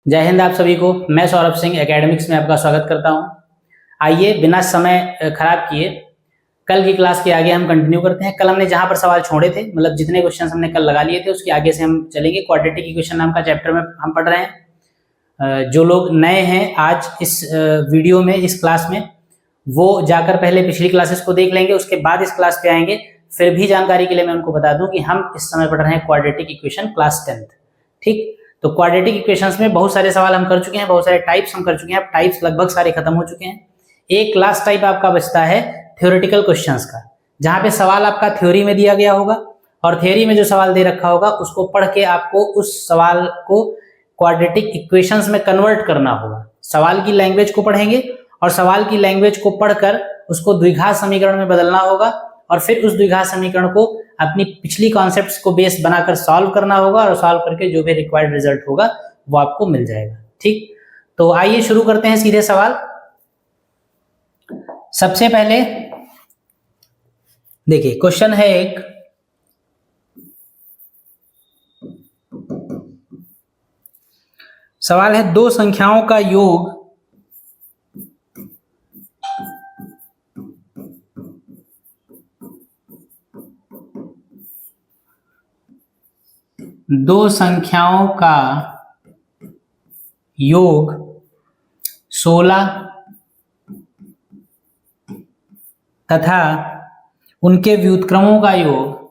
जय हिंद आप सभी को। मैं सौरभ सिंह एकेडमिक्स में आपका स्वागत करता हूं। आइए बिना समय खराब किए कल की क्लास के आगे हम कंटिन्यू करते हैं। कल हमने जहां पर सवाल छोड़े थे, मतलब जितने क्वेश्चंस हमने कल लगा लिए थे उसके आगे से हम चलेंगे। क्वाड्रेटिक इक्वेशन नाम का चैप्टर में हम पढ़ रहे हैं। जो लोग नए हैं आज इस वीडियो में, इस क्लास में, वो जाकर पहले पिछली क्लासेस को देख लेंगे, उसके बाद इस क्लास पे आएंगे। फिर भी जानकारी के लिए मैं उनको बता दूं कि हम इस समय पढ़ रहे हैं क्वाड्रेटिक इक्वेशन क्लास 10th। ठीक, तो क्वाड्रेटिक इक्वेशंस में बहुत सारे सवाल हम कर चुके हैं, बहुत सारे टाइप्स हम कर चुके हैं। अब टाइप्स लगभग सारे खत्म हो चुके हैं। एक लास्ट टाइप आपका बचता है थ्योरेटिकल क्वेश्चंस का, जहां पे सवाल आपका थ्योरी में दिया गया होगा और थ्योरी में जो सवाल दे रखा होगा उसको पढ़ के आपको उस सवाल को क्वाड्रेटिक इक्वेशंस में कन्वर्ट करना होगा। सवाल की लैंग्वेज को पढ़ेंगे और सवाल की लैंग्वेज को पढ़कर उसको द्विघात समीकरण में बदलना होगा और फिर उस द्विघात समीकरण को अपनी पिछली कॉन्सेप्ट्स को बेस बनाकर सॉल्व करना होगा और सॉल्व करके जो भी रिक्वायर्ड रिजल्ट होगा वो आपको मिल जाएगा। ठीक, तो आइए शुरू करते हैं सीधे सवाल। सबसे पहले देखिए क्वेश्चन है एक, सवाल है दो संख्याओं का योग दो संख्याओं का योग 16 तथा उनके व्युत्क्रमों का योग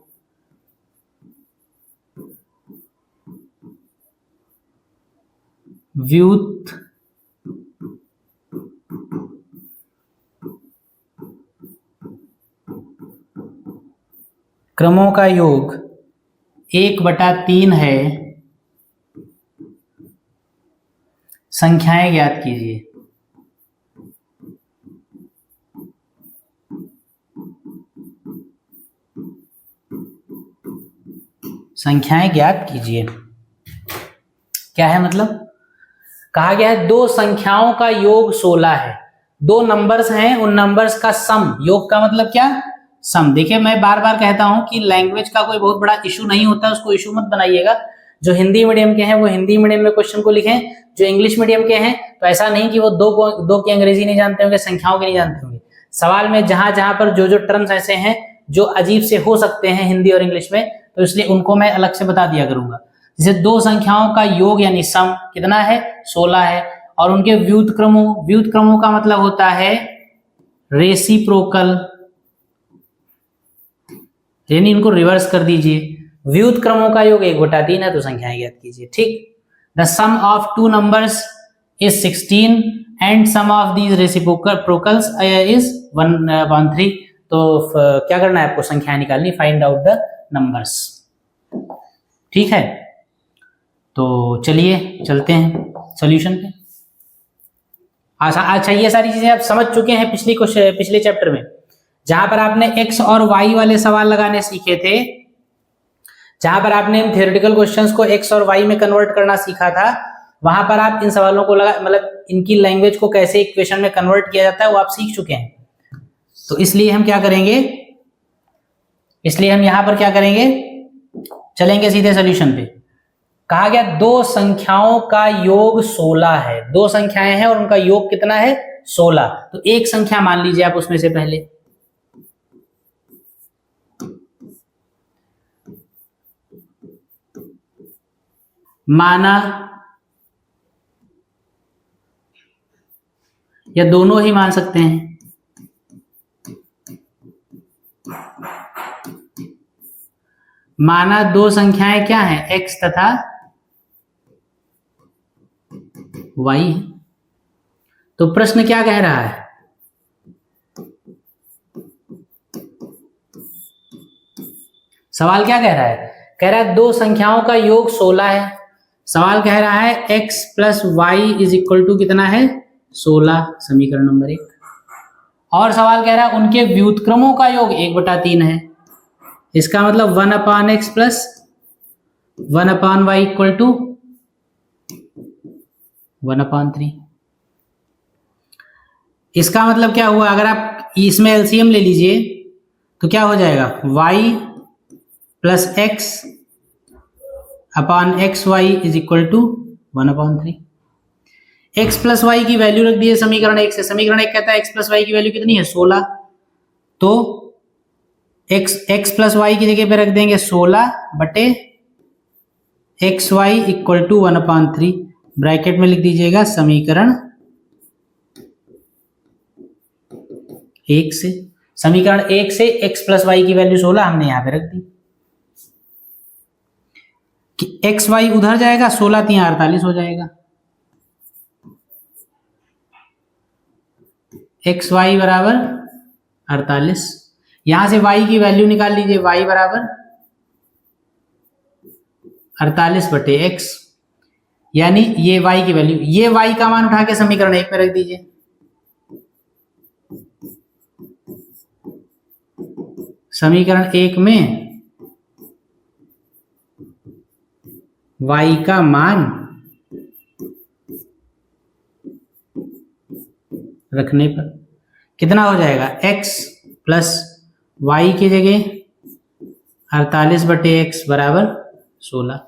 व्युत्क्रमों का योग 1/3 है। संख्याएं ज्ञात कीजिए। संख्याएं ज्ञात कीजिए क्या है मतलब? कहा गया है दो संख्याओं का योग 16 है। दो नंबर्स हैं, उन नंबर्स का सम, योग का मतलब क्या? सम। देखिए मैं बार बार कहता हूं कि लैंग्वेज का कोई बहुत बड़ा इशू नहीं होता, उसको इशू मत बनाइएगा। जो हिंदी मीडियम के हैं वो हिंदी मीडियम में क्वेश्चन को लिखें, जो इंग्लिश मीडियम के हैं तो ऐसा नहीं कि वो दो की अंग्रेजी नहीं जानते होंगे, संख्याओं की नहीं जानते होंगे। सवाल में जहां जहां पर जो टर्म्स ऐसे हैं जो अजीब से हो सकते हैं हिंदी और इंग्लिश में, तो इसलिए उनको मैं अलग से बता दिया करूंगा। जैसे दो संख्याओं का योग यानी सम कितना है? 16 है। और उनके व्युत्क्रमों का मतलब होता है रेसिप्रोकल, यानी इनको रिवर्स कर दीजिए। व्युत्क्रमों का योग 1/3 है, तो संख्याएं ज्ञात कीजिए। ठीक, the sum of two numbers is 16 and sum of these reciprocals is 1/3। तो क्या करना है आपको? संख्याएं निकालनी, फाइंड आउट द नंबर्स। ठीक है, तो चलिए चलते हैं सॉल्यूशन पे। अच्छा, ये सारी चीजें आप समझ चुके हैं पिछले चैप्टर में, जहां पर आपने x और y वाले सवाल लगाने सीखे थे, जहां पर आपने थ्योरेटिकल क्वेश्चंस को x और y में कन्वर्ट करना सीखा था। वहां पर आप इन सवालों को मतलब इनकी लैंग्वेज को कैसे इक्वेशन में कन्वर्ट किया जाता है वो आप सीख चुके हैं। तो इसलिए हम क्या करेंगे, इसलिए हम यहां पर क्या करेंगे, चलेंगे सीधे सॉल्यूशन पे। कहा गया दो संख्याओं का योग 16 है। दो संख्याएं हैं और उनका योग कितना है? 16। तो एक संख्या मान लीजिए आप उसमें से पहले, माना या दोनों ही मान सकते हैं, माना दो संख्याएं क्या हैं? x तथा y। तो प्रश्न क्या कह रहा है? सवाल क्या कह रहा है? कह रहा है दो संख्याओं का योग 16 है। सवाल कह रहा है x plus y is equal to कितना है? 16, समीकरण नंबर 1। और सवाल कह रहा है उनके व्युत्क्रमों का योग 1/3 है। इसका मतलब 1/x plus 1/y equal to 1/3। इसका मतलब क्या हुआ? अगर आप इसमें एलसीएम ले लीजिए तो क्या हो जाएगा? y plus x upon x y is equal to 1/3। x plus वाई की वैल्यू रख दी है समीकरण 1 से। समीकरण 1 कहता है x प्लस वाई की वैल्यू कितनी है 16, तो x प्लस वाई की जगह पे रख देंगे 16 बटे x y equal to 1/3, bracket में लिख दीजिएगा समीकरण 1 से। समीकरण 1 से x प्लस वाई की वैल्यू 16 हमने यहां पे रख दी कि एक्स वाई उधर जाएगा, 16 3 48 हो जाएगा। एक्स वाई बराबर 48, यहां से y की वैल्यू निकाल लीजिए, y बराबर 48 बटे x, यानी ये y की वैल्यू, ये y का मान उठा के समीकरण 1 में रख दीजिए। समीकरण 1 में y का मान रखने पर कितना हो जाएगा, x प्लस वाई की जगह 48 बटे एक्स बराबर 16।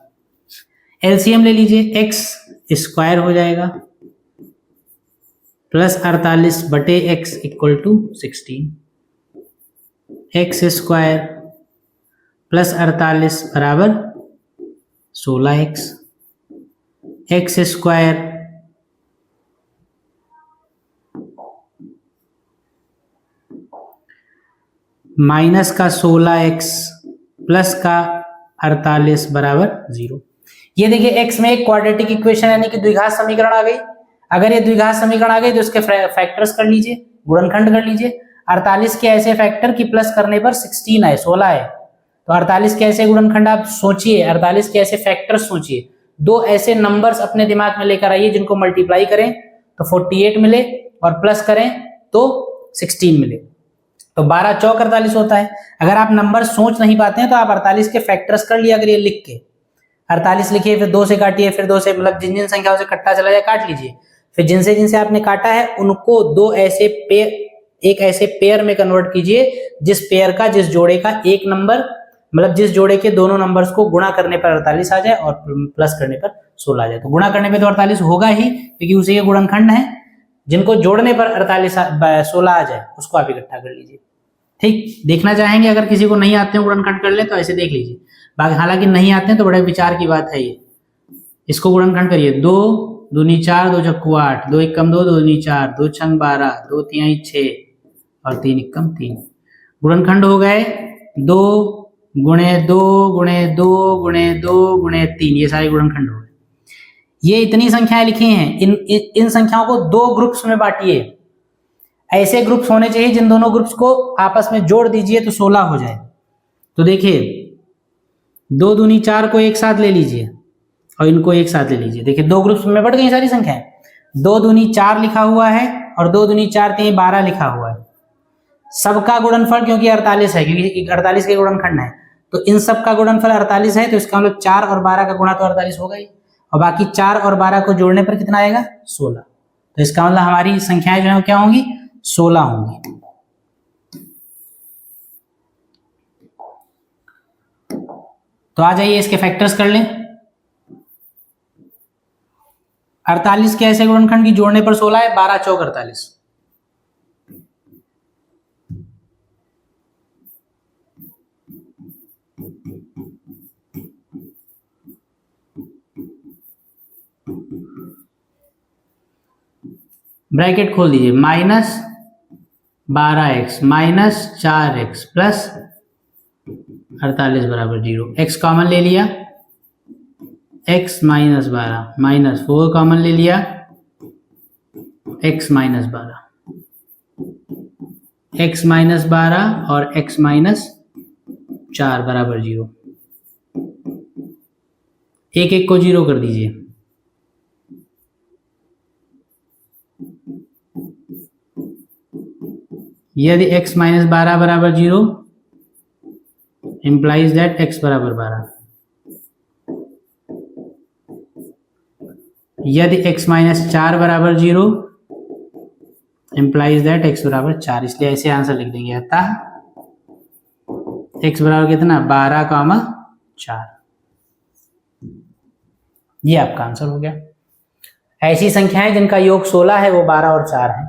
एलसीएम ले लीजिए, x स्क्वायर हो जाएगा प्लस 48 बटे x equal to 16। X square plus 48 बराबर 16x। एक्स स्क्वायर माइनस का 16x प्लस का 48 बराबर 0। ये देखिए x में एक क्वाड्रेटिक इक्वेशन यानी कि द्विघात समीकरण आ गई। अगर ये द्विघात समीकरण आ गई तो इसके फैक्टर्स कर लीजिए, गुणनखंड कर लीजिए। 48 के ऐसे फैक्टर की प्लस करने पर 16 है, 16 है, तो 48 के ऐसे गुणनखंड आप सोचिए, 48 के ऐसे फैक्टर सोचिए। दो ऐसे नंबर्स अपने दिमाग में लेकर आइए जिनको मल्टीप्लाई करें तो 48 मिले और प्लस करें तो 16 मिले, तो 12 चौक 48 होता है। अगर आप नंबर सोच नहीं पाते हैं तो आप 48 के फैक्टर्स कर लिया करिए लिख के। 48 लिखिए, फिर 2 से काटिए, फिर 2 से, मतलब जिन जिन संख्याओं से कटता चला जाए काट लीजिए। फिर जिनसे जिनसे आपने काटा है उनको दो ऐसे पेयर, एक ऐसे पेयर में कन्वर्ट कीजिए जिस पेयर का, जिस जोड़े का एक नंबर, मतलब जिस जोड़े के दोनों नंबर्स को गुणा करने पर 48 आ जाए और प्लस करने पर 16 आ जाए। तो गुणा करने पे तो 48 होगा ही क्योंकि उसी के गुणनखंड है। जिनको जोड़ने पर 16 आ जाए उसको आप इकट्ठा कर लीजिए। ठीक, देखना चाहेंगे अगर किसी को नहीं आते हैं गुणनखंड कर ले तो ऐसे देख लीजिए। बाकी हालांकि नहीं आते हैं तो बड़े विचार की बात है ये। इसको गुणनखंड करिए, 2 दूनी 4, 2 चक्कू 8, 2 एकम 2, 2 दूनी 4, 2 छंग 12, 2 तिहाई 6 और 3 एकम 3। गुणनखंड हो गए 2 गुणे 2 गुणे 2 गुणे 2 गुणे 3, ये सारे गुणनखंड हो गए। ये इतनी संख्याएं लिखी हैं, इन संख्याओं को 2 ग्रुप्स में बांटिए। ऐसे ग्रुप्स होने चाहिए जिन दोनों ग्रुप्स को आपस में जोड़ दीजिए तो 16 हो जाए। तो देखिए 2 दूनी 4 को एक साथ ले लीजिए और इनको एक साथ ले लीजिए। देखिए 2 ग्रुप्स में बढ़ गई सारी संख्याएं। 2 दूनी 4 लिखा हुआ है और 2 दूनी 4 3 12 लिखा हुआ है। सबका गुणनफल क्योंकि 48 है, क्योंकि 48 के गुणनखंड है, तो इन सब का गुणनफल 48 है, तो इसका मतलब 4 और 12 का गुणा तो 48 होगा ही, और बाकी 4 और 12 को जोड़ने पर कितना आएगा 16। तो इसका मतलब हमारी संख्याएं जो है क्या होंगी 16 होंगी। तो आ जाइए इसके फैक्टर्स कर लें। 48 के ऐसे गुणनखंड की जोड़ने पर 16 है, 12 चौक 48। ब्रैकेट खोल दीजिए, minus 12x minus 4x plus 48 बराबर 0। x कॉमन ले लिया, x माइनस 12 माइनस 4 कॉमन ले लिया, x माइनस 12, x माइनस 12 और x माइनस 4 बराबर 0। एक एक को 0 कर दीजिए। यदि x माइनस 12 बराबर 0 implies that x बराबर 12। यदि x माइनस 4 बराबर 0 implies that x बराबर 4। इसलिए ऐसे आंसर लिख देंगे, अतः x बराबर कितना 12, 4। ये आपका आंसर हो गया। ऐसी संख्याएं जिनका योग 16 है वो 12 और 4 है।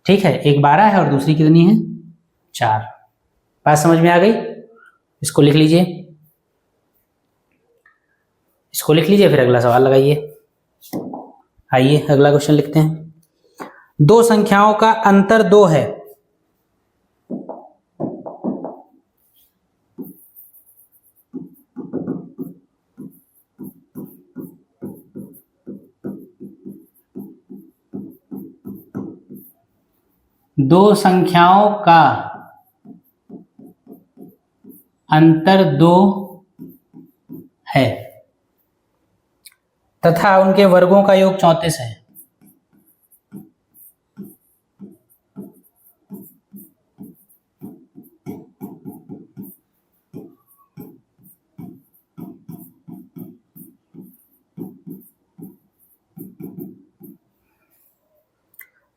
ठीक है, एक 12 है और दूसरी कितनी है 4। बात समझ में आ गई? इसको लिख लीजिए, इसको लिख लीजिए, फिर अगला सवाल लगाइए। आइए अगला क्वेश्चन लिखते हैं। दो संख्याओं का अंतर 2 है, दो संख्याओं का अंतर 2 है तथा उनके वर्गों का योग 34 है।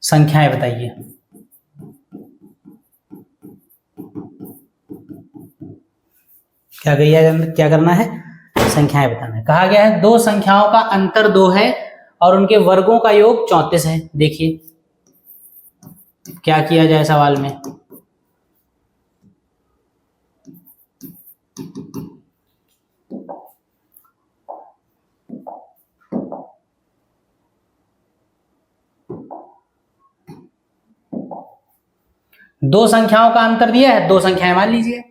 संख्याएं बताइए। क्या करना है? संख्याएं बताना है। कहा गया है दो संख्याओं का अंतर 2 है और उनके वर्गों का योग 34 है। देखिए क्या किया जाए सवाल में। दो संख्याओं का अंतर दिया है, दो संख्याएं मान लीजिए।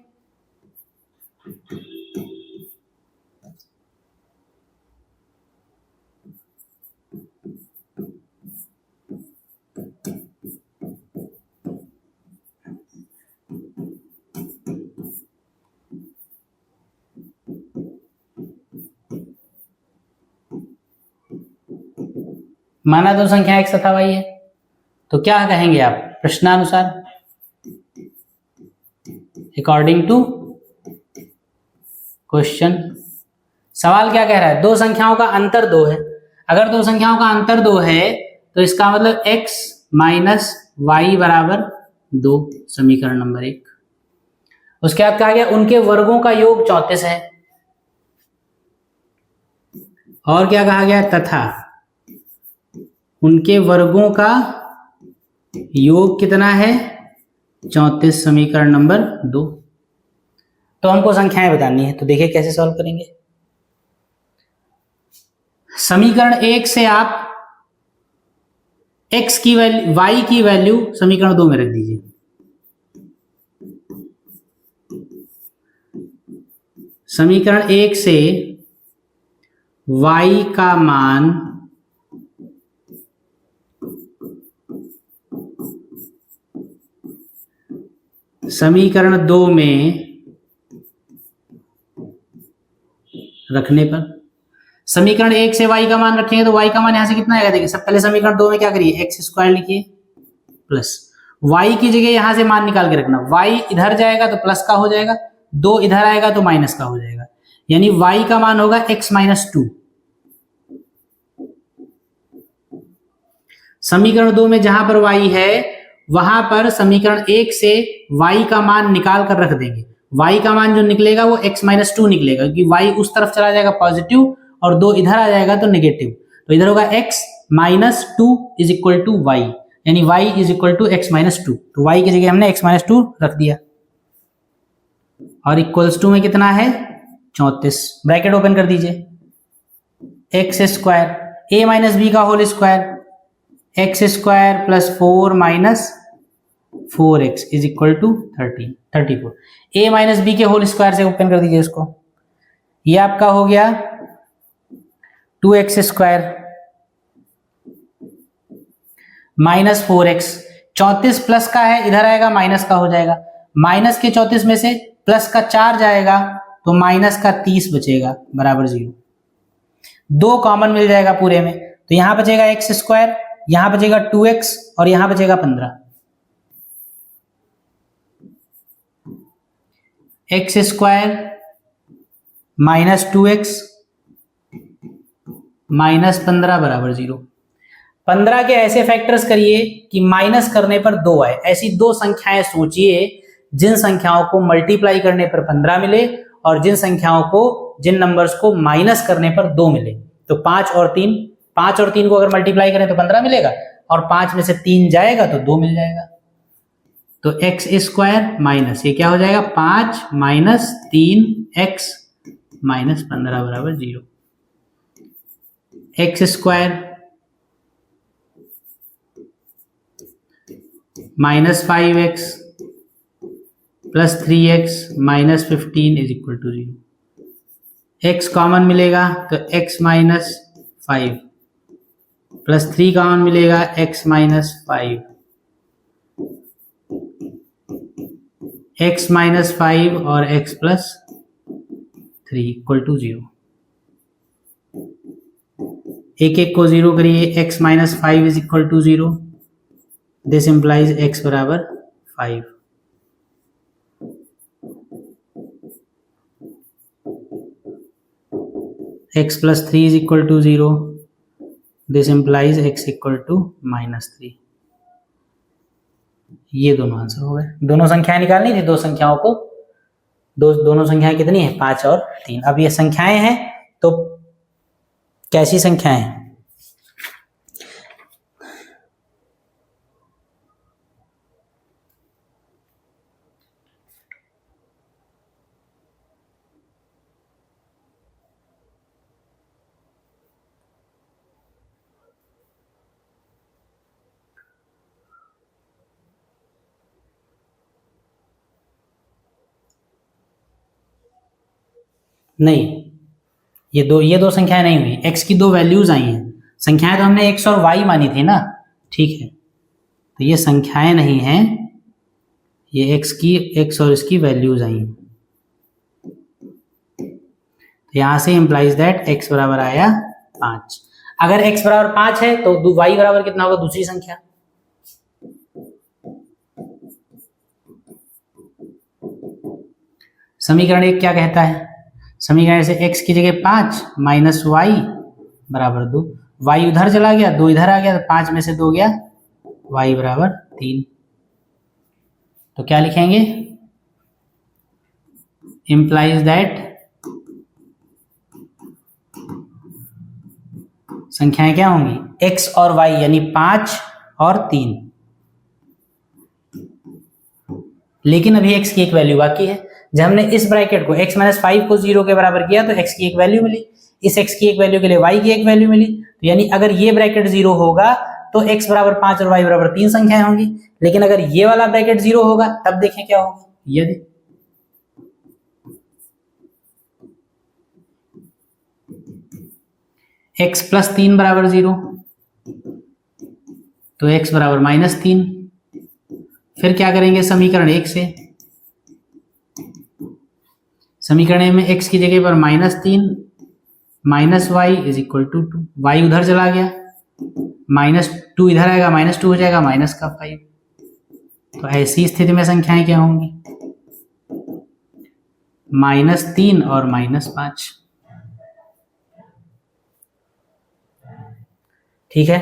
माना दो संख्या x तथा y है, तो क्या कहेंगे आप प्रश्नानुसार? According to question. सवाल क्या कह रहा है? दो संख्याओं का अंतर 2 है। अगर दो संख्याओं का अंतर 2 है तो इसका मतलब x माइनस वाई बराबर 2, समीकरण नंबर 1। उसके बाद कहा गया उनके वर्गों का योग 34 है। और क्या कहा गया? तथा उनके वर्गों का योग कितना है 34, समीकरण नंबर 2। तो हमको संख्याएं बतानी है, तो देखिए कैसे सॉल्व करेंगे। समीकरण 1 से आप x की वैल्यू, y की वैल्यू समीकरण 2 में रख दीजिए। समीकरण 1 से y का मान समीकरण 2 में रखने पर, समीकरण 1 से y का मान रखेंगे तो y का मान यहां से कितना आएगा? देखिए सब पहले समीकरण 2 में क्या करिए, एक्स स्क्वायर लिखिए प्लस y की जगह यहां से मान निकाल के रखना। y इधर जाएगा तो प्लस का हो जाएगा, 2 इधर आएगा तो माइनस का हो जाएगा, यानी y का मान होगा x माइनस 2। समीकरण 2 में जहां पर y है वहां पर समीकरण 1 से y का मान निकाल कर रख देंगे। y का मान जो निकलेगा वो x माइनस 2 निकलेगा, क्योंकि y उस तरफ चला जाएगा पॉजिटिव और 2 इधर आ जाएगा तो नेगेटिव, तो इधर होगा x minus 2 is equal to y, यानी y is equal to x minus 2। तो y की जगह हमने x माइनस 2 रख दिया और इक्वल्स टू में कितना है 34। ब्रैकेट ओपन कर दीजिए, x square a minus B का whole square x square plus 4 minus 4x is equal to 34। a minus B के होल स्क्वायर से ओपन कर दीजिए इसको, ये आपका हो गया 2x square minus 4x। 34 plus का है, इधर आएगा माइनस का हो जाएगा, माइनस के 34 में से प्लस का 4 जाएगा तो माइनस का 30 बचेगा बराबर 0। 2 कॉमन मिल जाएगा पूरे में, तो यहां बचेगा एक्स स्क्वायर, यहां बचेगा 2x और यहां बचेगा 15। X square minus 2x minus 15 बराबर 0। 15 के ऐसे फैक्टर्स करिए कि माइनस करने पर 2 आए। ऐसी दो संख्याएं सोचिए जिन संख्याओं को मल्टीप्लाई करने पर 15 मिले और जिन संख्याओं को, जिन नंबर्स को माइनस करने पर 2 मिले। तो 5 और 3, 5 और 3 को अगर मल्टीप्लाई करें तो 15 मिलेगा, और 5 में से 3 जाएगा तो 2 मिल जाएगा। तो एक्स स्क्वायर माइनस ये क्या हो जाएगा, 5 माइनस 3x माइनस 15 बराबर 0। X square minus 5x plus 3x minus 15 is equal to 0। x common मिलेगा तो x माइनस 5 प्लस 3 कॉमन मिलेगा x माइनस 5, x माइनस 5 और x प्लस 3 इक्वल टू 0। एक एक को 0 करिए, x minus 5 is equal to 0, this implies x बराबर 5। x plus 3 is equal to 0, this implies x equal to minus 3। ये दोनों answer हो गए। दोनों संख्याएं निकालनी थी, दो संख्याओं को, दोनों संख्याएं कितनी है, 5 और 3। अब ये संख्याएं हैं तो कैसी संख्याएं हैं, नहीं ये दो संख्याएं नहीं हुई, x की दो वैल्यूज आई हैं। संख्याएं तो हमने x और y मानी थी ना, ठीक है, तो ये संख्याएं नहीं हैं, ये x और इसकी वैल्यूज आई हैं। तो यहां से इंप्लाइज दैट x बराबर आया 5। अगर x बराबर 5 है तो y बराबर कितना होगा, दूसरी संख्या। समीकरण एक क्या कहता है, समीकरण से x की जगह 5 माइनस y बराबर 2, y उधर चला गया, 2 इधर आ गया, तो 5 में से 2 गया, y बराबर 3। तो क्या लिखेंगे, इंप्लाइज दैट संख्याएं क्या होंगी, x और y यानी 5 और 3। लेकिन अभी x की एक वैल्यू बाकी है। जब हमने इस ब्रैकेट को x माइनस 5 को 0 के बराबर किया तो x की एक वैल्यू मिली, इस x की एक वैल्यू के लिए y की एक वैल्यू मिली। तो यानी अगर ये ब्रैकेट 0 होगा तो x बराबर 5 और y बराबर 3 संख्याएं होंगी। लेकिन अगर ये वाला ब्रैकेट 0 होगा तब देखें क्या होगा, यदि x प्लस 3 बराबर 0 तो x बराबर माइनस 3। फिर क्या करेंगे, समीकरण 1 से, समीकरण में x की जगह पर minus 3 minus y is equal to 2, y उधर चला गया, माइनस 2 इधर आएगा, माइनस 2 हो जाएगा, माइनस का 5। तो ऐसी स्थिति में संख्याएं क्या होंगी, माइनस 3 और माइनस 5। ठीक है,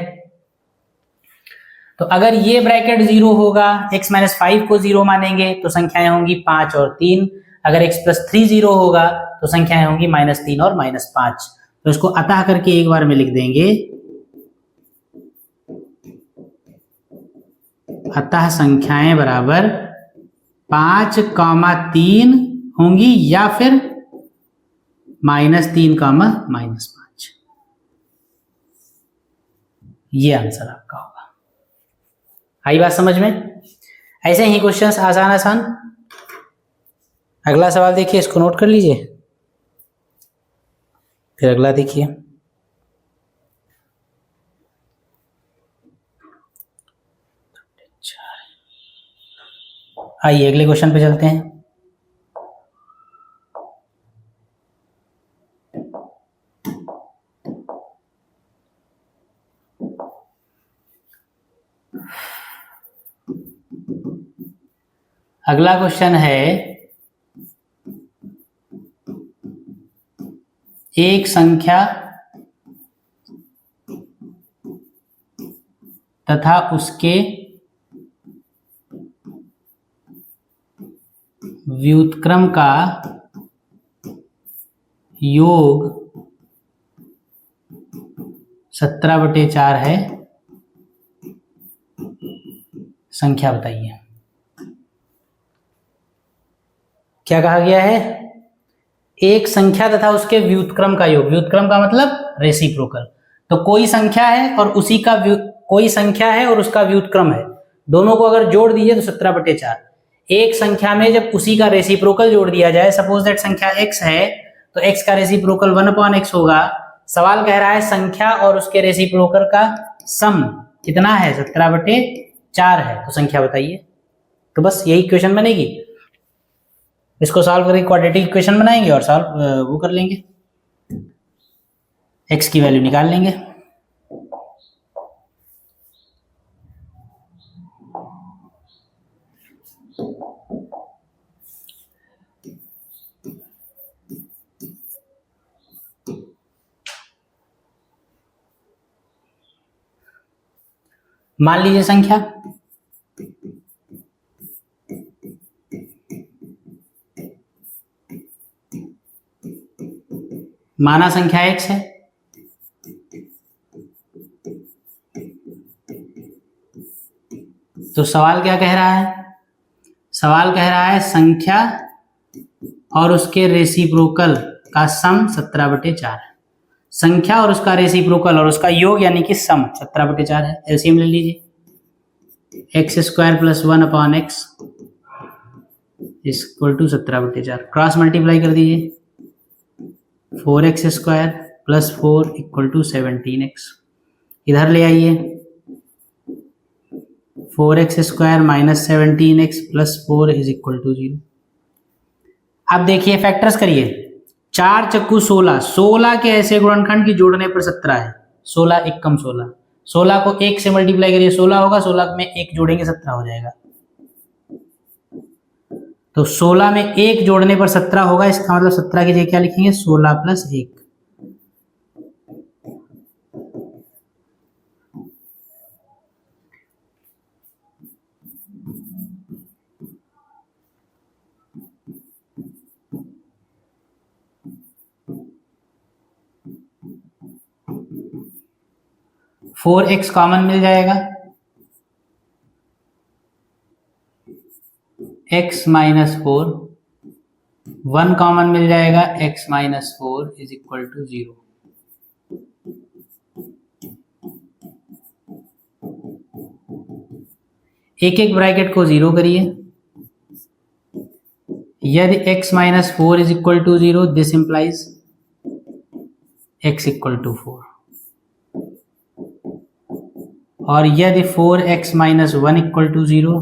तो अगर ये ब्रैकेट 0 होगा, x माइनस 5 को 0 मानेंगे तो संख्याएं होंगी 5 और 3। अगर x प्लस 3 0 होगा तो संख्याएं होंगी माइनस 3 और माइनस 5। तो इसको अतः करके एक बार में लिख देंगे, अतः संख्याएं बराबर 5,3 होंगी या फिर माइनस 3, माइनस 5। ये आंसर आपका होगा। आई बात समझ में? ऐसे ही क्वेश्चंस आसान आसान। अगला सवाल देखिए, इसको नोट कर लीजिए, फिर अगला देखिए। आइए अगले क्वेश्चन पे चलते हैं। अगला क्वेश्चन है, एक संख्या तथा उसके व्युत्क्रम का योग 17/4 है, संख्या बताइए। क्या कहा गया है? एक संख्या तथा उसके व्युत्क्रम का योग। व्युत्क्रम का मतलब रेसिप्रोकल। तो कोई संख्या है और उसी का कोई संख्या है और उसका व्युत्क्रम है, दोनों को अगर जोड़ दीजिए तो 17/4। एक संख्या में जब उसी का रेसिप्रोकल जोड़ दिया जाए, सपोज दैट संख्या x है, तो x का रेसिप्रोकल 1/x होगा। सवाल कह रहा है संख्या और उसके रेसिप्रोकल का सम कितना है? 17/4 है। तो संख्या बताइए। तो बस यही इक्वेशन बनेगी। इसको सॉल्व करके क्वाड्रेटिक इक्वेशन बनाएंगे और सॉल्व वो कर लेंगे, x की वैल्यू निकाल लेंगे। मान लीजिए संख्या माना संख्या x है, तो सवाल क्या कह रहा है? सवाल कह रहा है संख्या और उसके रेसिप्रोकल का सम 17/4 है। संख्या और उसका रेसिप्रोकल और उसका योग यानी कि सम 17/4 है। एलसीएम ले लीजिए। x² + 1/x = 17/4। क्रॉस मल्टीप्लाई कर दीजिए। 4x² + 4 = 17x। इधर ले आइए। 4x² - 17x + 4 = 0। अब देखिए फैक्टर्स करिए। 4 चक्कू 16, 16 के ऐसे गुणनखंड की जोड़ने पर 17 है। 16 1 कम 16, 16 को 1 से मल्टीप्लाई करिए 16 होगा, 16 में 1 जोड़ेंगे 17 हो जाएगा। तो 16 में 1 जोड़ने पर 17 होगा, इसका मतलब 17 की जगह क्या लिखेंगे? 16 + 1। फोर एक्स कॉमन मिल जाएगा, x - 4, 1 कॉमन मिल जाएगा, x - 4 = 0। एक एक ब्रैकेट को 0 करिए। यदि x - 4 = 0, दिस इंप्लाइज x = 4। और यदि 4x - 1 = 0,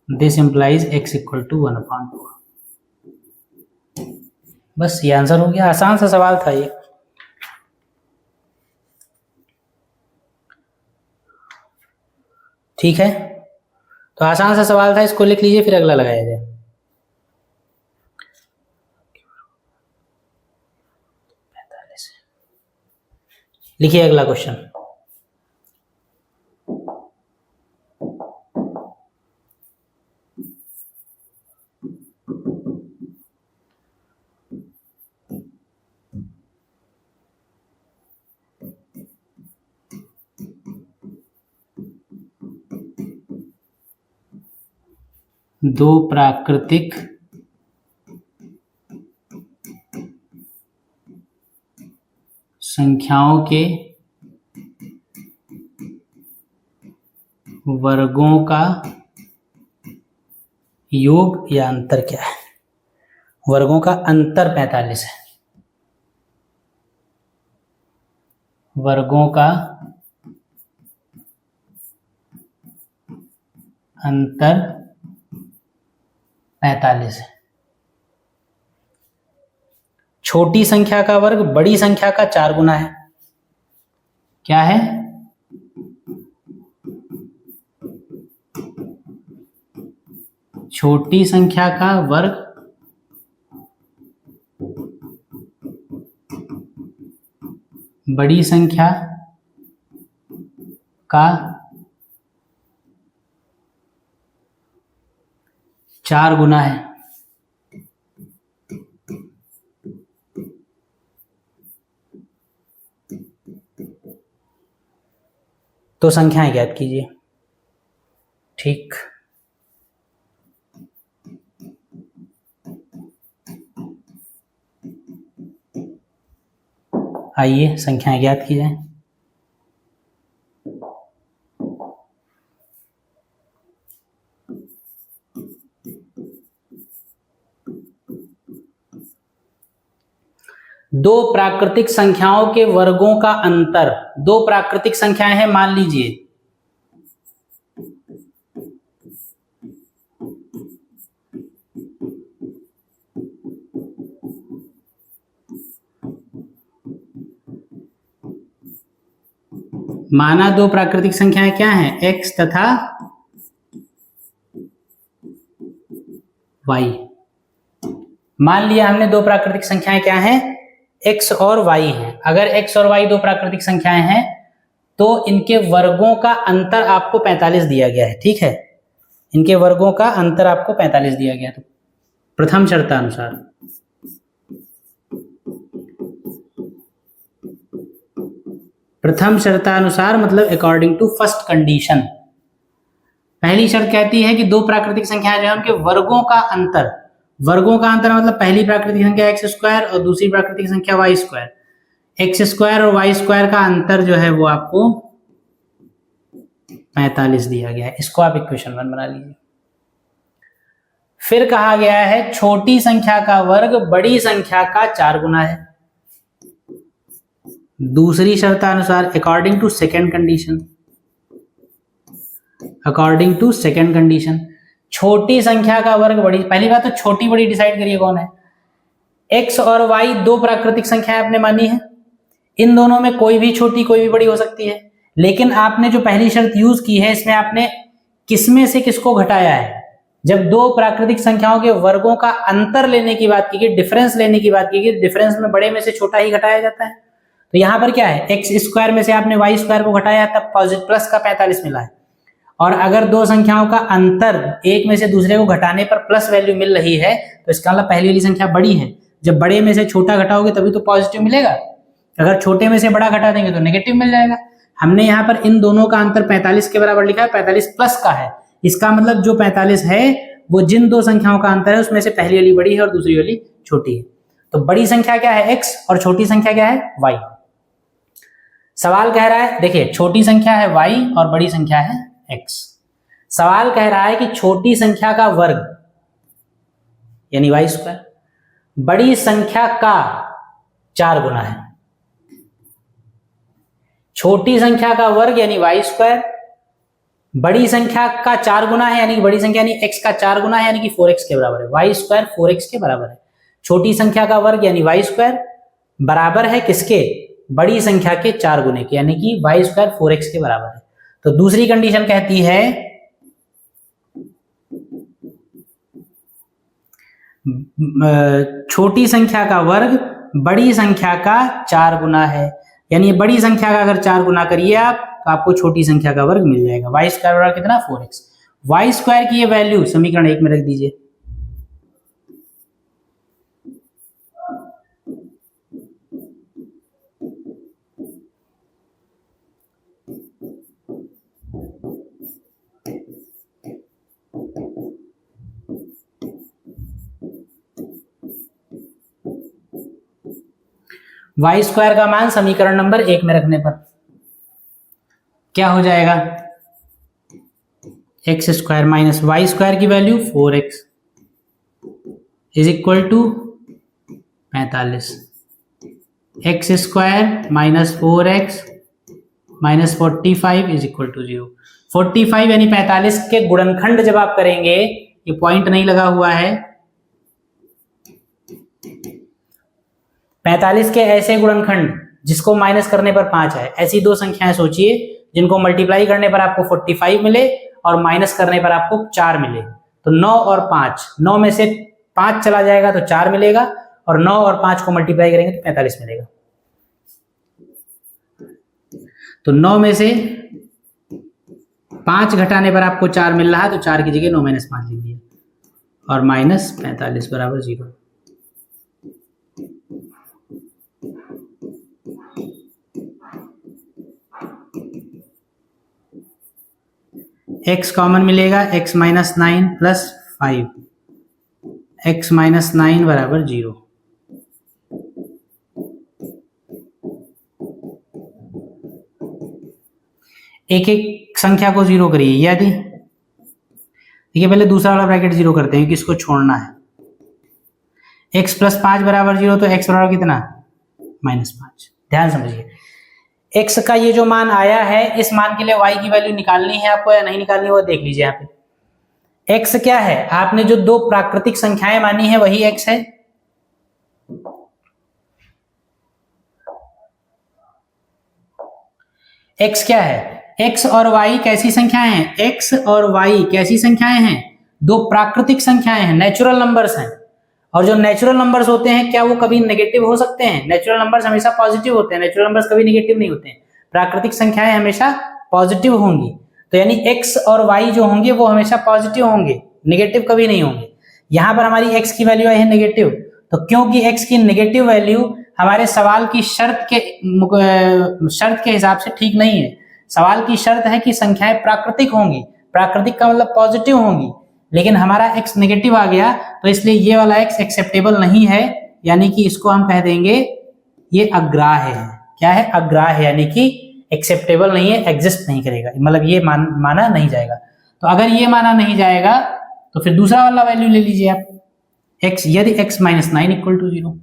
दिस इंप्लाइज x = 1/4। बस ये आंसर हो गया। आसान सा सवाल था ये। ठीक है, तो आसान सा सवाल था, इसको लिख लीजिए, फिर अगला लगाया जाए। लिखिए अगला क्वेश्चन। दो प्राकृतिक संख्याओं के वर्गों का योग या अंतर क्या है? वर्गों का अंतर 45 है। वर्गों का अंतर 45 है। छोटी संख्या का वर्ग बड़ी संख्या का 4 गुना है। क्या है? छोटी संख्या का वर्ग बड़ी संख्या का 4 गुना है। तो संख्याएं ज्ञात कीजिए। ठीक, आइए संख्याएं ज्ञात की जाए। दो प्राकृतिक संख्याओं के वर्गों का अंतर, दो प्राकृतिक संख्याएं हैं मान लीजिए, माना दो प्राकृतिक संख्याएं क्या हैं, x तथा y। मान लिया हमने दो प्राकृतिक संख्याएं क्या हैं, x और y हैं। अगर x और y दो प्राकृतिक संख्याएं हैं तो इनके वर्गों का अंतर आपको 45 दिया गया है। ठीक है, इनके वर्गों का अंतर आपको 45 दिया गया। तो प्रथम शर्तानुसार मतलब अकॉर्डिंग टू फर्स्ट कंडीशन, पहली शर्त कहती है कि दो प्राकृतिक संख्याएं जो है उनके वर्गों का अंतर, वर्गों का अंतर मतलब पहली प्राकृतिक संख्या एक्स स्क्वायर और दूसरी प्राकृतिक संख्या वाई स्क्वायर, एक्स स्क्वायर और वाई स्क्वायर का अंतर जो है वो आपको 45 दिया गया है। इसको आप इक्वेशन 1 बना लीजिए। फिर कहा गया है छोटी संख्या का वर्ग बड़ी संख्या का 4 गुना है। दूसरी शर्तानुसार अकॉर्डिंग टू सेकेंड कंडीशन, छोटी संख्या का वर्ग बड़ी, पहली बात तो छोटी बड़ी डिसाइड करिए कौन है। x और y दो प्राकृतिक संख्याएं आपने मानी है, इन दोनों में कोई भी छोटी कोई भी बड़ी हो सकती है, लेकिन आपने जो पहली शर्त यूज की है इसमें आपने किसमें से किसको घटाया है। जब दो प्राकृतिक संख्याओं के वर्गों का अंतर लेने की बात की गई, डिफरेंस लेने की बात की गई, डिफरेंस में बड़े में से छोटा ही घटाया जाता है। तो यहां पर क्या है, एक्स स्क्वायर में से आपने वाई स्क्वायर को घटाया तब पॉजिटिव प्लस का 45 मिला है, और अगर दो संख्याओं का अंतर एक में से दूसरे को घटाने पर प्लस वैल्यू मिल रही है तो इसका मतलब पहली वाली संख्या बड़ी है। जब बड़े में से छोटा घटाओगे तभी तो पॉजिटिव मिलेगा, अगर छोटे में से बड़ा घटा देंगे तो नेगेटिव मिल जाएगा। हमने यहाँ पर इन दोनों का अंतर 45 के बराबर लिखा है, 45 प्लस का है, इसका मतलब जो 45 है वो जिन दो संख्याओं का अंतर है उसमें से पहली वाली बड़ी है और दूसरी वाली छोटी है। तो बड़ी संख्या क्या है x और छोटी संख्या क्या है y। सवाल कह रहा है, देखिए छोटी संख्या है y और बड़ी संख्या है x। सवाल कह रहा है कि छोटी संख्या का वर्ग यानी y स्क्वायर बड़ी संख्या का 4 गुना है। छोटी संख्या का वर्ग यानी y स्क्वायर बड़ी संख्या का 4 गुना है, यानी कि बड़ी संख्या यानी x का 4 गुना है, यानी कि 4x के बराबर है। y स्क्वायर 4x के बराबर है। छोटी संख्या का वर्ग यानी y स्क्वायर बराबर है किसके, बड़ी संख्या के 4 गुने के, यानी कि y स्क्वायर 4x के बराबर है। तो दूसरी कंडीशन कहती है छोटी संख्या का वर्ग बड़ी संख्या का 4 गुना है, यानी बड़ी संख्या का अगर 4 गुना करिए आप तो आपको छोटी संख्या का वर्ग मिल जाएगा। वाई स्क्वायर बराबर कितना 4x। वाई स्क्वायर की ये वैल्यू समीकरण 1 में रख दीजिए। वाई स्क्वायर का मान समीकरण नंबर 1 में रखने पर क्या हो जाएगा, x square minus y square की value 4x is equal to 45, x square minus 4x minus 45 is equal to 0। 45 यानी 45 के गुणनखंड जब आप करेंगे, ये पॉइंट नहीं लगा हुआ है, 45 के ऐसे गुणनखंड जिसको माइनस करने पर 5 है, ऐसी दो संख्याएं सोचिए जिनको मल्टीप्लाई करने पर आपको 45 मिले और माइनस करने पर आपको 4 मिले। तो 9 और 5, 9 में से 5 चला जाएगा तो 4 मिलेगा, और 9 और 5 को मल्टीप्लाई करेंगे तो 45 मिलेगा। तो 9 में से 5 घटाने पर आपको 4 मिल रहा है, तो 4 की जगह 9 - 5 लिख दिया और माइनस 45 बराबर 0। x कॉमन मिलेगा, x minus 9 plus 5, x minus 9 बराबर 0। एक एक संख्या को जीरो करिए। यदि देखिए पहले दूसरा वाला ब्रैकेट जीरो करते हैं, किसको छोड़ना है। x प्लस 5 बराबर 0, तो x बराबर कितना, -5। ध्यान समझिए, x का ये जो मान आया है, इस मान के लिए y की वैल्यू निकालनी है आपको या नहीं निकालनी, वो देख लीजिए। यहाँ पे x क्या है, आपने जो दो प्राकृतिक संख्याएं मानी है वही x है। x क्या है, x और y कैसी संख्याएं हैं, x और y कैसी संख्याएं हैं, दो प्राकृतिक संख्याएं हैं, नेचुरल नंबर्स हैं। और जो नेचुरल नंबर्स होते हैं, क्या वो कभी नेगेटिव हो सकते हैं? नेचुरल नंबर्स हमेशा पॉजिटिव होते हैं, नेचुरल नंबर्स कभी नेगेटिव नहीं होते हैं। प्राकृतिक संख्याएं हमेशा पॉजिटिव होंगी, तो यानी x और y जो होंगे वो हमेशा पॉजिटिव होंगे, नेगेटिव कभी नहीं होंगे। यहाँ पर हमारी x की वैल्यू आई है नेगेटिव, तो क्योंकि x की नेगेटिव वैल्यू हमारे सवाल की शर्त के हिसाब से ठीक नहीं है। सवाल की शर्त है कि संख्याएं प्राकृतिक होंगी, प्राकृतिक का मतलब पॉजिटिव होंगी, लेकिन हमारा x नेगेटिव आ गया, तो इसलिए ये वाला x एक्सेप्टेबल नहीं है, यानी कि इसको हम कह देंगे ये अग्राह्य है। क्या है, अग्राह्य, यानी कि एक्सेप्टेबल नहीं है, एग्जिस्ट नहीं करेगा, मतलब ये माना नहीं जाएगा। तो अगर ये माना नहीं जाएगा तो फिर दूसरा वाला वैल्यू ले लीजिए आप, x, यदि x माइनस 9 इक्वल टू 0,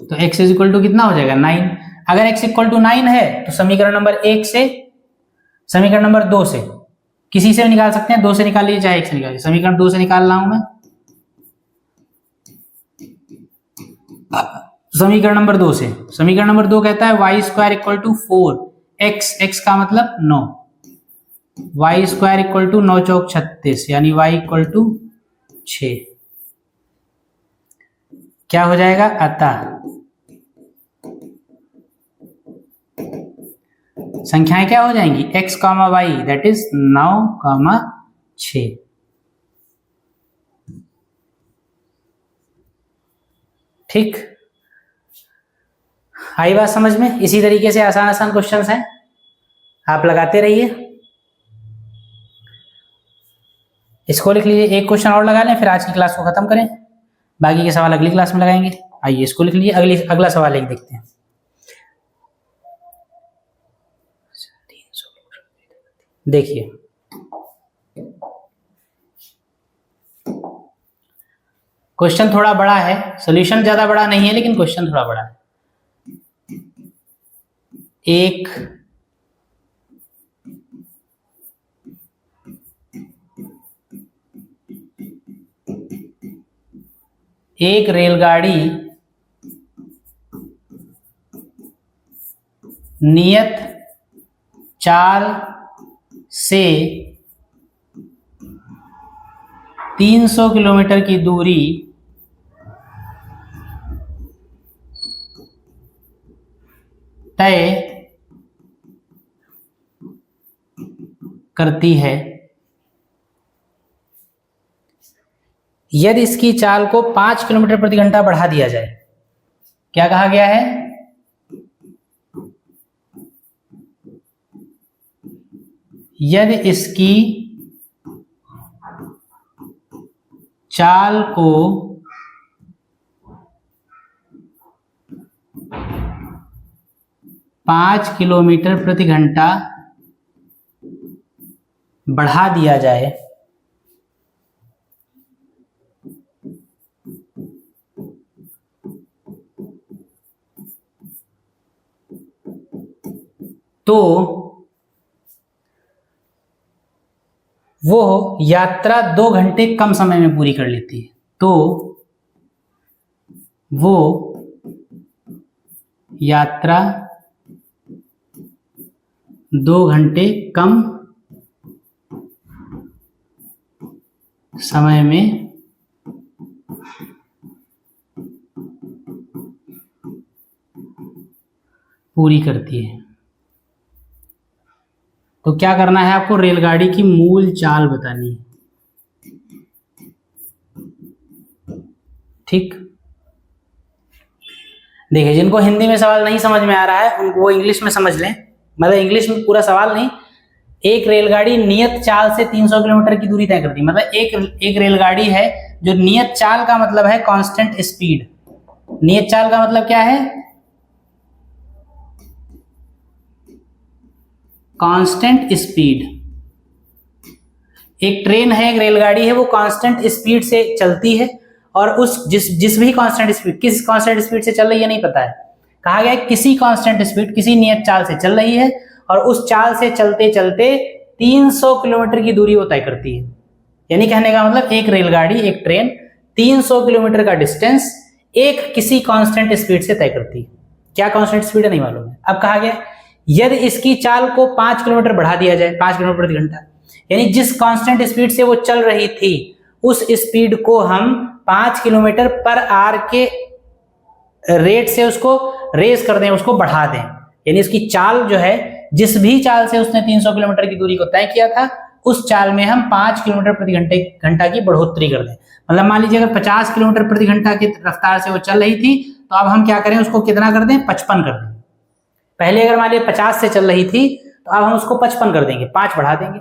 तो x इज इक्वल टू कितना हो जाएगा, 9। अगर x इक्वल टू 9 है तो समीकरण नंबर 1 से, समीकरण नंबर 2 से, किसी से भी निकाल सकते हैं, 2 से निकाल लीजिए चाहे 1 से निकालिए। समीकरण 2 से निकाल रहा हूं मैं, समीकरण नंबर 2 से, समीकरण नंबर 2 कहता है y square equal to 4, x का मतलब 9, वाई स्क्वायर इक्वल टू 9 चौक 36, यानी y इक्वल टू 6। क्या हो जाएगा, अतः संख्याएं क्या हो जाएंगी, x, y, दैट इज 9, 6। ठीक, आई बात समझ में। इसी तरीके से आसान आसान क्वेश्चंस हैं, आप लगाते रहिए। इसको लिख लीजिए, एक क्वेश्चन और लगा लें, फिर आज की क्लास को खत्म करें, बाकी के सवाल अगली क्लास में लगाएंगे। आइए इसको लिख लीजिए, अगला सवाल एक देखते हैं। देखिए, क्वेश्चन थोड़ा बड़ा है, सॉल्यूशन ज्यादा बड़ा नहीं है, लेकिन क्वेश्चन थोड़ा बड़ा है। एक रेलगाड़ी नियत चाल से 300 किलोमीटर की दूरी तय करती है, यदि इसकी चाल को 5 किलोमीटर प्रति घंटा बढ़ा दिया जाए। क्या कहा गया है, यदि इसकी चाल को 5 किलोमीटर प्रति घंटा बढ़ा दिया जाए तो वो यात्रा 2 घंटे कम समय में पूरी कर लेती है। तो वो यात्रा 2 घंटे कम समय में पूरी करती है। तो क्या करना है आपको, रेलगाड़ी की मूल चाल बतानी है। ठीक, देखिए, जिनको हिंदी में सवाल नहीं समझ में आ रहा है उनको वो इंग्लिश में समझ लें, मतलब इंग्लिश में पूरा सवाल नहीं। एक रेलगाड़ी नियत चाल से 300 किलोमीटर की दूरी तय करती है, मतलब एक रेलगाड़ी है जो नियत चाल का मतलब है कांस्टेंट स्पीड। नियत चाल का मतलब क्या है? Constant speed. एक ट्रेन है, एक रेलगाड़ी है, वो कांस्टेंट स्पीड से चलती है और उस जिस भी कांस्टेंट स्पीड, किस कांस्टेंट स्पीड से चल रही है नहीं पता है, कहा गया है किसी कांस्टेंट स्पीड, किसी नियत चाल से चल रही है और उस चाल से चलते चलते 300 किलोमीटर की दूरी वो तय करती है। यानी कहने का मतलब एक रेलगाड़ी, एक ट्रेन 300 किलोमीटर का डिस्टेंस एक किसी कांस्टेंट स्पीड से तय करती है। क्या कांस्टेंट स्पीड है नहीं मालूम है। अब कहा गया यदि इसकी चाल को 5 किलोमीटर बढ़ा दिया जाए, 5 किलोमीटर प्रति घंटा, यानी जिस कांस्टेंट स्पीड से वो चल रही थी उस स्पीड को हम 5 किलोमीटर पर आवर के रेट से उसको रेस कर दें, उसको बढ़ा दें, यानी उसकी चाल जो है, जिस भी चाल से उसने 300 किलोमीटर की दूरी को तय किया था उस चाल में हम 5 किलोमीटर प्रति घंटा की बढ़ोतरी कर दें। मतलब मान लीजिए अगर 50 किलोमीटर प्रति घंटा की रफ्तार से वो चल रही थी तो अब हम क्या करें, उसको कितना कर दें, 55 कर दें। पहले अगर मान लीजिए 50 से चल रही थी तो अब हम उसको 55 कर देंगे, 5 बढ़ा देंगे।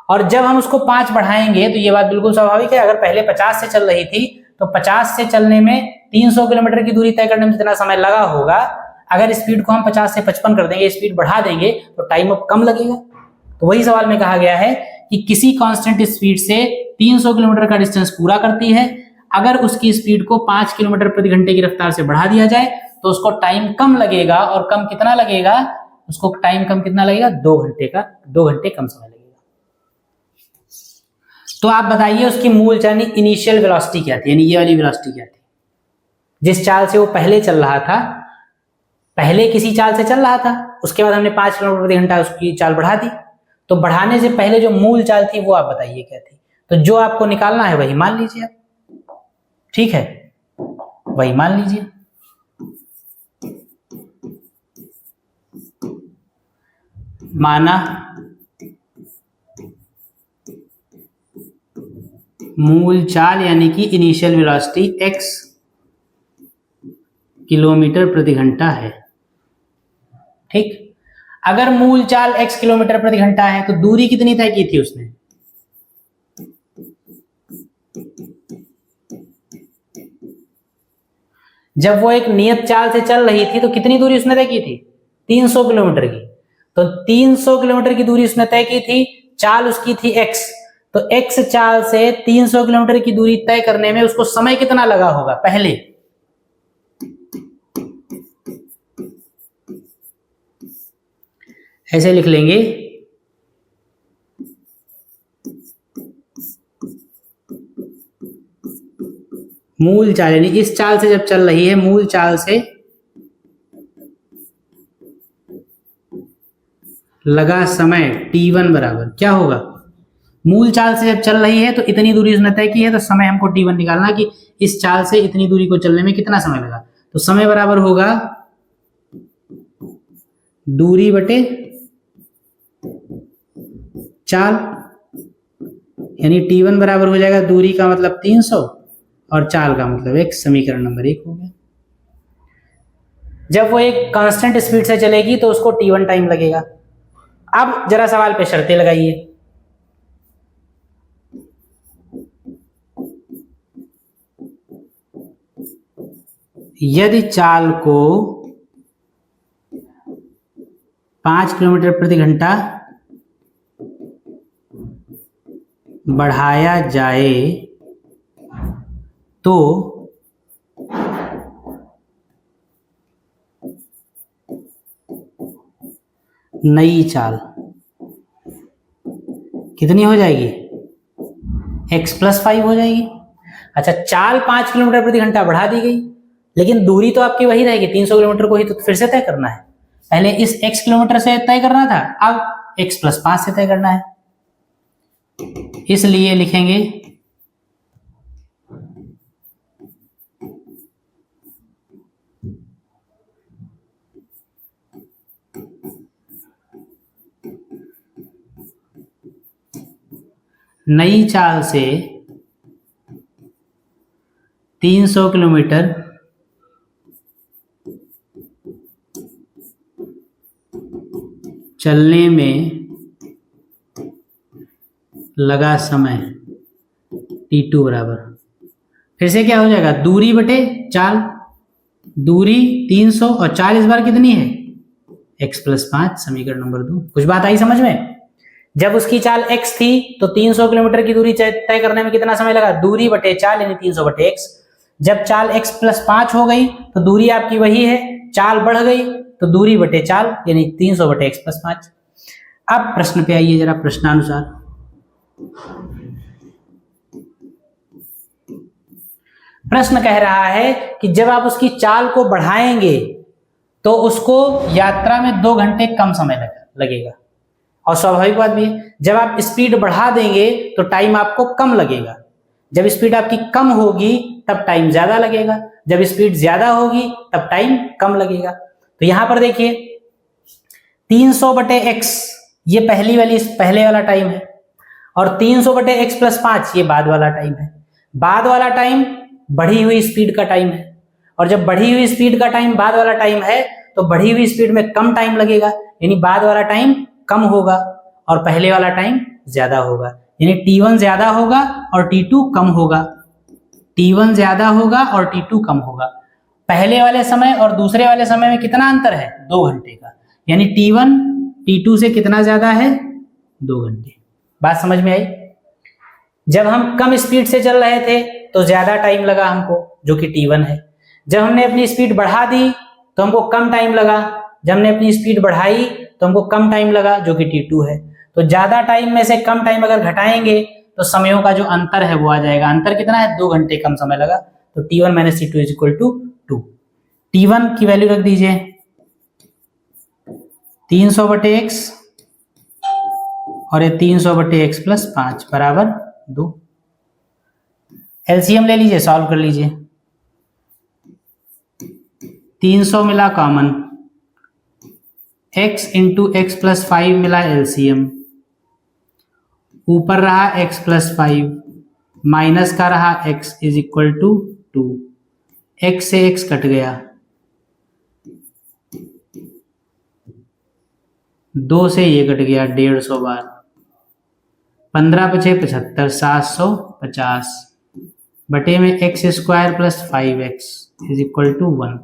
और जब हम उसको 5 बढ़ाएंगे तो ये बात बिल्कुल स्वाभाविक है, अगर पहले 50 से चल रही थी तो 50 से चलने में 300 किलोमीटर की दूरी तय करने में जितना समय लगा होगा, अगर स्पीड को हम 50 से 55 कर देंगे, स्पीड बढ़ा देंगे तो टाइम अब कम लगेगा। तो वही सवाल में कहा गया है कि किसी कांस्टेंट स्पीड से 300 किलोमीटर का डिस्टेंस पूरा करती है, अगर उसकी स्पीड को 5 किलोमीटर प्रति घंटे की रफ्तार से बढ़ा दिया जाए तो उसको टाइम कम लगेगा। और कम कितना लगेगा? उसको टाइम कम कितना लगेगा? 2 घंटे का, 2 घंटे कम समय लगेगा। तो आप बताइए उसकी मूल यानी इनिशियल वेलोसिटी क्या थी, यानी ये वाली वेलोसिटी क्या थी? जिस चाल से वो पहले चल रहा था, पहले किसी चाल से चल रहा था, उसके बाद हमने 5 किलोमीटर प्रति घंटा उसकी चाल बढ़ा दी, तो बढ़ाने से पहले जो मूल चाल थी वो आप बताइए क्या थी? तो जो आपको निकालना है वही मान लीजिए आप, ठीक है, वही मान लीजिए। माना मूल चाल यानी कि इनिशियल वेलोसिटी x किलोमीटर प्रति घंटा है, ठीक। अगर मूल चाल x किलोमीटर प्रति घंटा है तो दूरी कितनी तय की थी उसने? जब वो एक नियत चाल से चल रही थी तो कितनी दूरी उसने तय की थी? 300 किलोमीटर की। तो 300 किलोमीटर की दूरी उसने तय की थी, चाल उसकी थी x, तो x चाल से 300 किलोमीटर की दूरी तय करने में उसको समय कितना लगा होगा? पहले ऐसे लिख लेंगे, मूल चाल यानी इस चाल से जब चल रही है, मूल चाल से लगा समय t1 बराबर क्या होगा? मूल चाल से जब चल रही है तो इतनी दूरी उसने तय की है, तो समय हमको t1 निकालना कि इस चाल से इतनी दूरी को चलने में कितना समय लगा। तो समय बराबर होगा दूरी बटे चाल, यानी t1 बराबर हो जाएगा दूरी का मतलब 300 और चाल का मतलब 1। समीकरण नंबर 1 हो गया। जब वो एक कांस्टेंट स्पीड से चलेगी तो उसको t1 टाइम लगेगा। अब जरा सवाल पे शर्तें लगाइए। यदि चाल को 5 किलोमीटर प्रति घंटा बढ़ाया जाए तो नई चाल कितनी हो जाएगी? x+5 हो जाएगी। अच्छा, चाल 5 किलोमीटर प्रति घंटा बढ़ा दी गई, लेकिन दूरी तो आपकी वही रहेगी, 300 किलोमीटर को ही तो फिर से तय करना है। पहले इस x किलोमीटर से तय करना था, अब x+5 से तय करना है। इसलिए लिखेंगे नई चाल से 300 किलोमीटर चलने में लगा समय t2 बराबर, फिर से क्या हो जाएगा, दूरी बटे चाल, दूरी 300 और चाल इस बार कितनी है, x + 5, समीकरण नंबर 2। कुछ बात आई समझ में? जब उसकी चाल x थी तो 300 किलोमीटर की दूरी तय करने में कितना समय लगा, दूरी बटे चाल यानी 300 बटे x। जब चाल x + 5 हो गई तो दूरी आपकी वही है, चाल बढ़ गई तो दूरी बटे चाल यानी 300 बटे x + 5। अब प्रश्न पे आइए जरा, प्रश्नानुसार। प्रश्न कह रहा है कि जब आप उसकी चाल को बढ़ाएंगे तो उसको यात्रा में 2 घंटे कम समय लगेगा। और स्वाभाविक बात भी है, जब आप स्पीड बढ़ा देंगे तो टाइम आपको कम लगेगा। जब स्पीड आपकी कम होगी तब टाइम ज्यादा लगेगा, जब स्पीड ज्यादा होगी तब टाइम कम लगेगा। तो यहां पर देखिए 300 बटे x ये पहले वाला टाइम है और 300 बटे x + 5 ये बाद वाला टाइम है। बाद वाला टाइम बढ़ी हुई स्पीड का टाइम है, और जब बढ़ी हुई स्पीड का टाइम बाद वाला टाइम है तो बढ़ी हुई स्पीड में कम टाइम लगेगा, यानी बाद वाला टाइम कम होगा और पहले वाला टाइम ज्यादा होगा, यानी t1 ज्यादा होगा और t2 कम होगा। t1 ज्यादा होगा और t2 कम होगा। पहले वाले समय और दूसरे वाले समय में कितना अंतर है, 2 घंटे का, यानी t1 t2 से कितना ज्यादा है, 2 घंटे। बात समझ में आई? जब हम कम स्पीड से चल रहे थे तो ज्यादा टाइम लगा हमको, जो कि t1 है। जब हमने अपनी स्पीड बढ़ा दी तो हमको कम टाइम लगा, जब हमने अपनी स्पीड बढ़ाई तो हमको कम टाइम लगा, जो कि t2 है। तो ज्यादा टाइम में से कम टाइम अगर घटाएंगे तो समयों का जो अंतर है वो आ जाएगा। अंतर कितना है, 2 घंटे कम समय लगा। तो t1 - t2 = 2। t1 की वैल्यू रख दीजिए 300 बटे x और ये 300 बटे x + 5 बराबर 2। एलसीएम ले लीजिए, सॉल्व कर लीजिए। 300 मिला कॉमन, x × x + 5 मिला एलसीएम, ऊपर रहा x + 5 माइनस का रहा x = 2, x से x कट गया, 2 से ये कट गया 150 बार, 15 × 5 = 75, 750 बटे में x² + 5x = 1।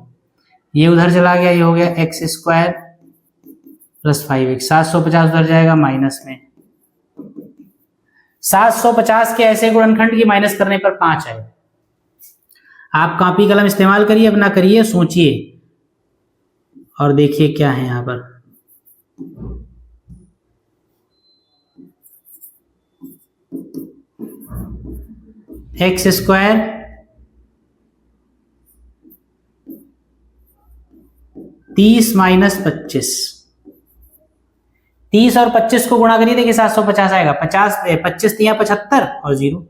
ये उधर चला गया, ये हो गया x² + 5x, 750 उधर जाएगा माइनस में। 750 के ऐसे गुणनखंड की माइनस करने पर 5 आए। आप कॉपी कलम इस्तेमाल करिए, अपना करिए, सोचिए और देखिए क्या है यहां पर। x² 30 - 25, 30 और 25 को गुणा करिए, देखिए 750 आएगा। 25 तिया 75 और 0,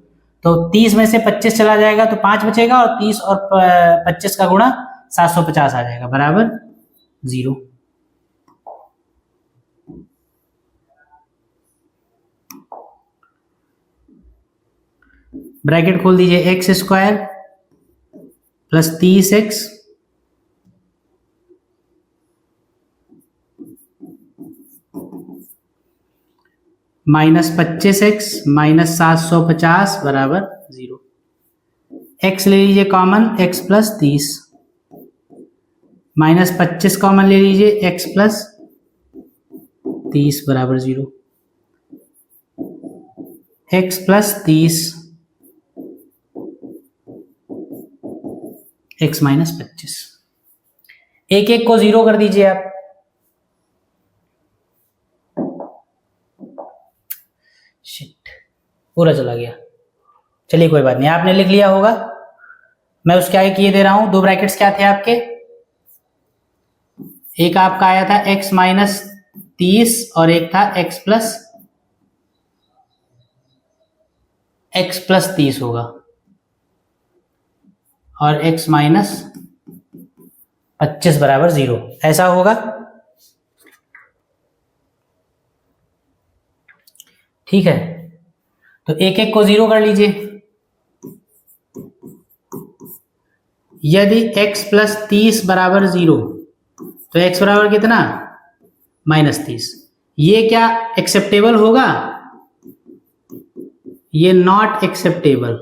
तो 30 में से 25 चला जाएगा तो 5 बचेगा, और 30 और 25 का गुणा 750 आ जाएगा बराबर 0। ब्रैकेट खोल दीजिए, x² + 30x -25x - 750 बराबर 0। x ले लीजिए कॉमन, x + 30 -25 कॉमन ले लीजिए, x + 30 बराबर 0। x + 30 x - 25, एक एक को 0 कर दीजिए आप। शिट, पूरा चला गया। चलिए कोई बात नहीं, आपने लिख लिया होगा, मैं उसके आगे किए दे रहा हूं। 2 ब्रैकेट्स क्या थे आपके, एक आपका आया था x - 30 और एक था x + 30 होगा, और x - 25 बराबर 0, ऐसा होगा। ठीक है, तो एक एक को 0 कर लीजिए। यदि x + 30 बराबर 0 तो x बराबर कितना, -30, ये क्या एक्सेप्टेबल होगा? ये नॉट एक्सेप्टेबल।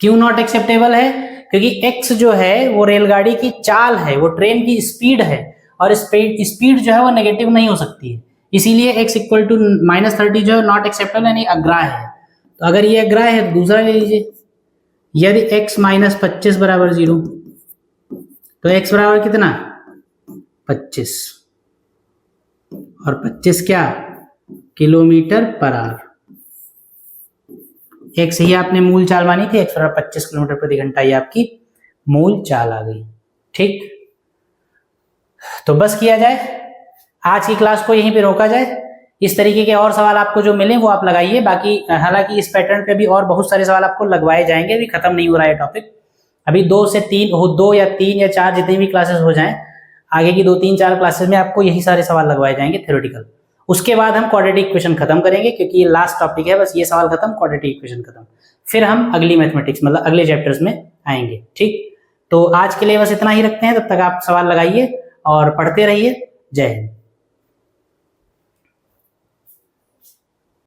क्यों नॉट एक्सेप्टेबल है? क्योंकि x जो है वो रेलगाड़ी की चाल है, वो ट्रेन की स्पीड है, और स्पीड जो है वो नेगेटिव नहीं हो सकती है, इसीलिए x इक्वल टू -30 जो है नॉट एक्सेप्टेबल यानी अग्राह्य है। तो अगर ये अग्राह्य है तो दूसरा ले लीजिए, यदि x -25 बराबर 0, तो x बराबर कितना? 25, और 25 क्या? Kilometre per hour. एक सही आपने मूल चाल मानी थी, 125 किलोमीटर प्रति घंटा, ये आपकी मूल चाल आ गई। ठीक, तो बस किया जाए, आज की क्लास को यहीं पे रोका जाए। इस तरीके के और सवाल आपको जो मिले वो आप लगाइए। बाकी हालांकि इस पैटर्न पे भी और बहुत सारे सवाल आपको लगवाए जाएंगे, अभी खत्म नहीं हो रहा है टॉपिक। अभी 2 या 3 या 4 जितनी भी क्लासेस हो जाएं, आगे की 2, 3, 4 क्लासेस में आपको यही सारे सवाल लगवाए जाएंगे थ्योरेटिकल। उसके बाद हम क्वाड्रेटिक इक्वेशन खत्म करेंगे, क्योंकि ये लास्ट टॉपिक है, बस ये सवाल खत्म, क्वाड्रेटिक इक्वेशन खत्म, फिर हम अगली मैथमेटिक्स मतलब अगले चैप्टर्स में आएंगे। ठीक, तो आज के लिए बस इतना ही रखते हैं, तब तक आप सवाल लगाइए और पढ़ते रहिए। जय हिंद।